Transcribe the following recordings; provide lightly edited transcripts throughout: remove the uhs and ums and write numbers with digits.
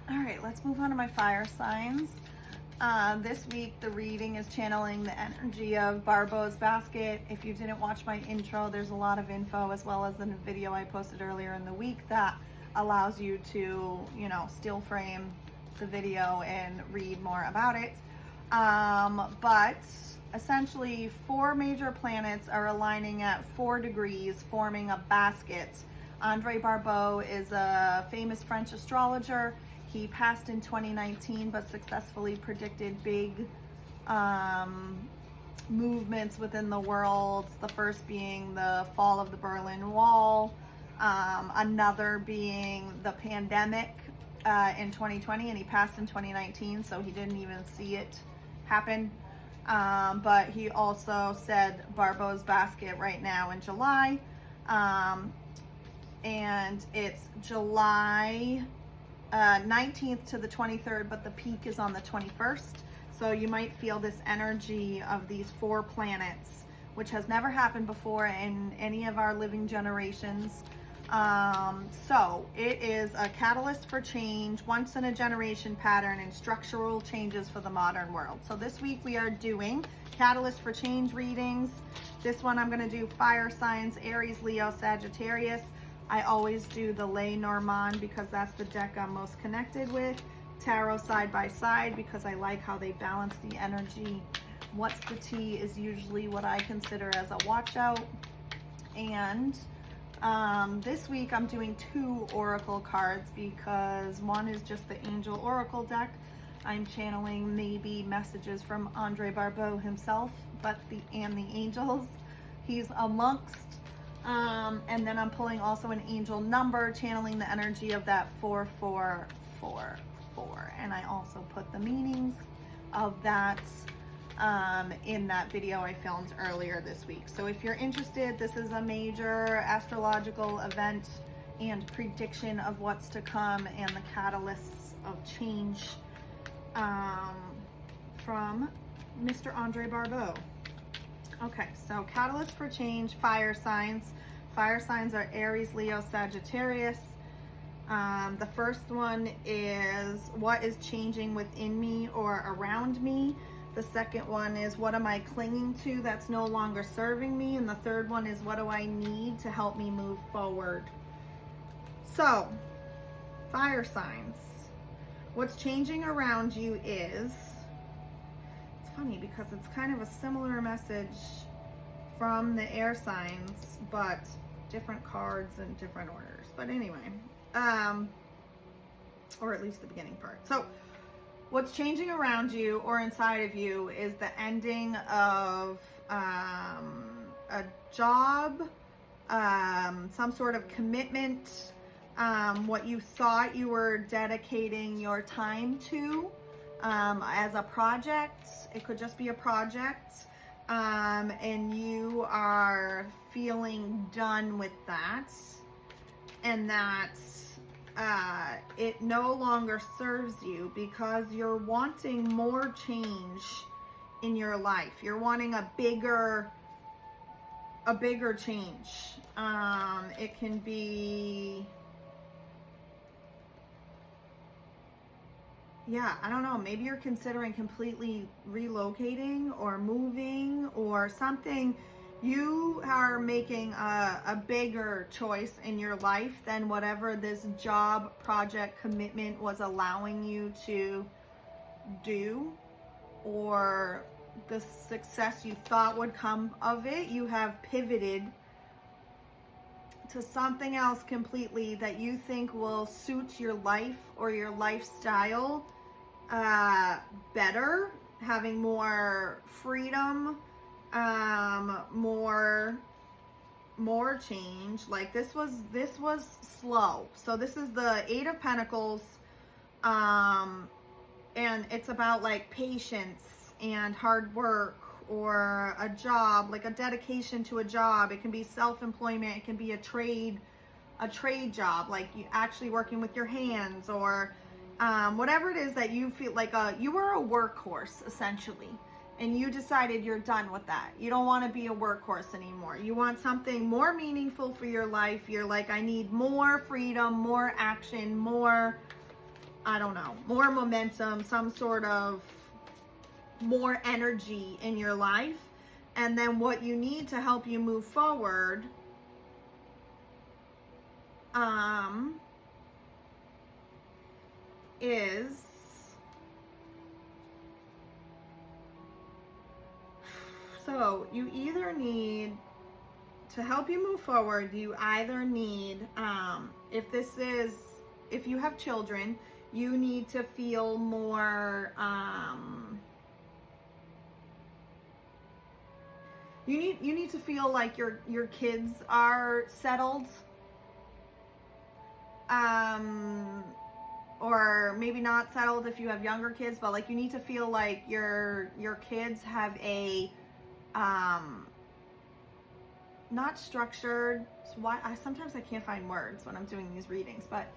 All right, let's move on to my fire signs. This week, the reading is channeling the energy of Barbault's basket. If you didn't watch my intro, there's a lot of info as well as the video I posted earlier in the week that allows you to, still frame the video and read more about it. But essentially, 4 major planets are aligning at 4 degrees, forming a basket. Andre Barbault is a famous French astrologer. He passed in 2019, but successfully predicted big movements within the world. The first being the fall of the Berlin Wall, another being the pandemic in 2020, and he passed in 2019, so he didn't even see it happen. But he also said Barbault's basket right now in July, and it's July 19th to the 23rd, but the peak is on the 21st. So you might feel this energy of these 4 planets, which has never happened before in any of our living generations. So it is a catalyst for change, once in a generation pattern, and structural changes for the modern world. So this week we are doing catalyst for change readings. This one I'm going to do fire signs, Aries, Leo, Sagittarius. I always do the Lay Normand because that's the deck I'm most connected with. Tarot side by side because I like how they balance the energy. What's the tea is usually what I consider as a watch out. And this week I'm doing 2 oracle cards because one is just the Angel Oracle deck. I'm channeling maybe messages from Andre Barbault himself, and the angels he's amongst. And then I'm pulling also an angel number, channeling the energy of that 4444. And I also put the meanings of that in that video I filmed earlier this week. So if you're interested, this is a major astrological event and prediction of what's to come and the catalysts of change from Mr. Andre Barbault. Okay, so catalyst for change, fire signs. Fire signs are Aries, Leo, Sagittarius. The first one is what is changing within me or around me. The second one is what am I clinging to that's no longer serving me. And the third one is what do I need to help me move forward. So, fire signs. What's changing around you is, it's funny because it's kind of a similar message from the air signs, but different cards in different orders. But anyway, or at least the beginning part. So what's changing around you or inside of you is the ending of a job, some sort of commitment, what you thought you were dedicating your time to as a project. It could just be a project, and you are feeling done with that, and that it no longer serves you because you're wanting more change in your life. You're wanting a bigger change. It can be, yeah, I don't know, maybe you're considering completely relocating or moving or something. You are making a bigger choice in your life than whatever this job, project, commitment was allowing you to do, or the success you thought would come of it. You have pivoted to something else completely that you think will suit your life or your lifestyle better, having more freedom, more change. Like this was slow. So this is the 8 of Pentacles, and it's about like patience and hard work, or a job, like a dedication to a job. It can be self-employment, it can be a trade job, like you actually working with your hands, or whatever it is that you feel like you were a workhorse essentially, and you decided you're done with that. You don't want to be a workhorse anymore. You want something more meaningful for your life. You're like, I need more freedom, more action, more I don't know, more momentum, some sort of more energy in your life. And then what you need to help you move forward is so you either need to help you move forward, you either need if you have children, you need to feel more you need to feel like your kids are settled, or maybe not settled if you have younger kids, but like you need to feel like your kids have a not structured. So sometimes I can't find words when I'm doing these readings, but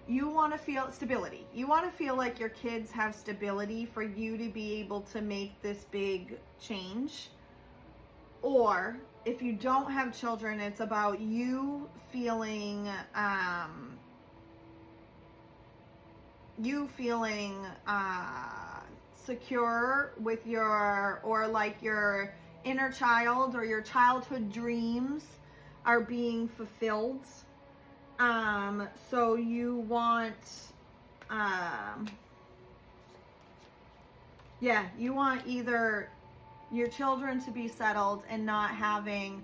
you want to feel stability. You want to feel like your kids have stability for you to be able to make this big change. Or if you don't have children, it's about you feeling secure with your inner child, or your childhood dreams are being fulfilled. So you want you want either your children to be settled and not having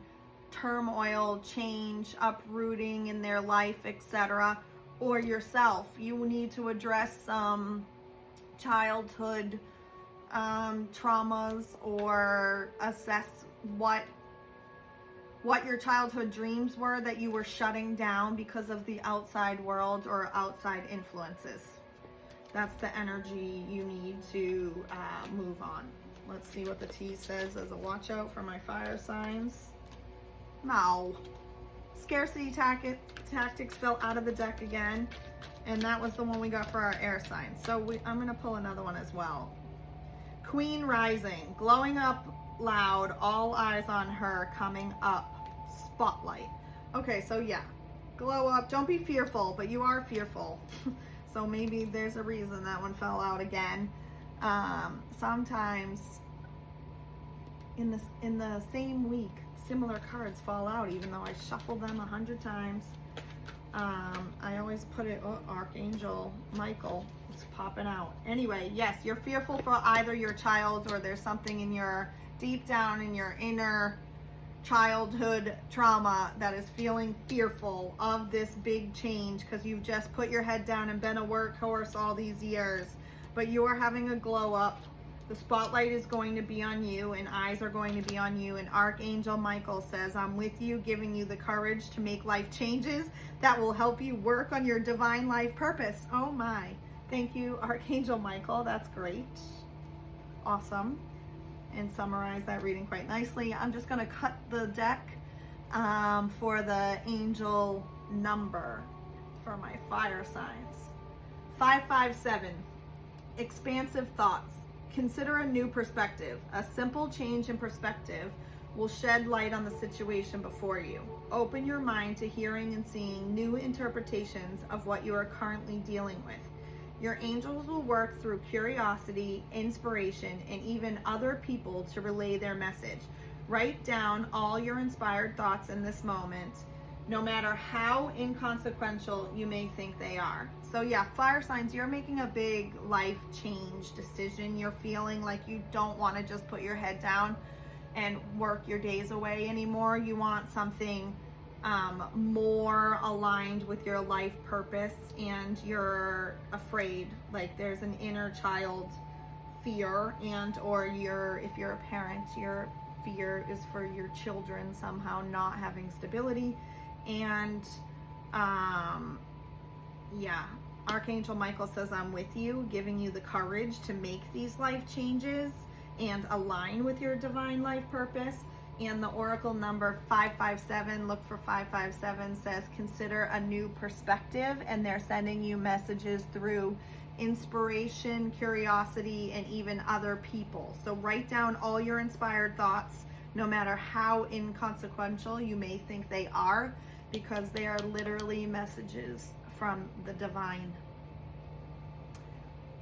turmoil, change, uprooting in their life, etc., or yourself. You need to address some childhood traumas, or assess what your childhood dreams were that you were shutting down because of the outside world or outside influences. That's the energy you need to move on. Let's see what the T says as a watch out for my fire signs. No. Scarcity tactics fell out of the deck again, and that was the one we got for our air signs. So I'm going to pull another one as well. Queen rising, glowing up loud, all eyes on her, coming up, spotlight. Okay, so yeah, glow up. Don't be fearful, but you are fearful. So maybe there's a reason that one fell out again. Sometimes in the same week, similar cards fall out, even though I shuffled them 100 times. I always put it, Archangel Michael is popping out. Anyway, yes, you're fearful for either your child, or there's something in your deep down in your inner childhood trauma that is feeling fearful of this big change, because you've just put your head down and been a workhorse all these years. But you're having a glow up. The spotlight is going to be on you, and eyes are going to be on you. And Archangel Michael says, I'm with you, giving you the courage to make life changes that will help you work on your divine life purpose. Oh my. Thank you, Archangel Michael. That's great. Awesome. And summarize that reading quite nicely. I'm just going to cut the deck for the angel number for my fire signs. 557. Expansive thoughts. Consider a new perspective. A simple change in perspective will shed light on the situation before you. Open your mind to hearing and seeing new interpretations of what you are currently dealing with. Your angels will work through curiosity, inspiration, and even other people to relay their message. Write down all your inspired thoughts in this moment, no matter how inconsequential you may think they are. So yeah, fire signs, you're making a big life change decision. You're feeling like you don't want to just put your head down and work your days away anymore. You want something more aligned with your life purpose, and you're afraid, like there's an inner child fear, and or if you're a parent, your fear is for your children somehow not having stability. And yeah, Archangel Michael says, I'm with you, giving you the courage to make these life changes and align with your divine life purpose. And the oracle number 557, look for 557, says consider a new perspective, and they're sending you messages through inspiration, curiosity, and even other people. So write down all your inspired thoughts, no matter how inconsequential you may think they are, because they are literally messages from the divine.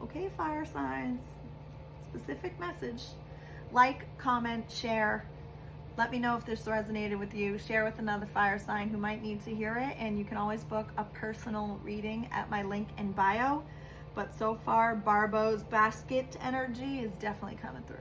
Okay, fire signs, specific message. Like, comment, share. Let me know if this resonated with you. Share with another fire sign who might need to hear it. And you can always book a personal reading at my link in bio. But so far, Barbault's basket energy is definitely coming through.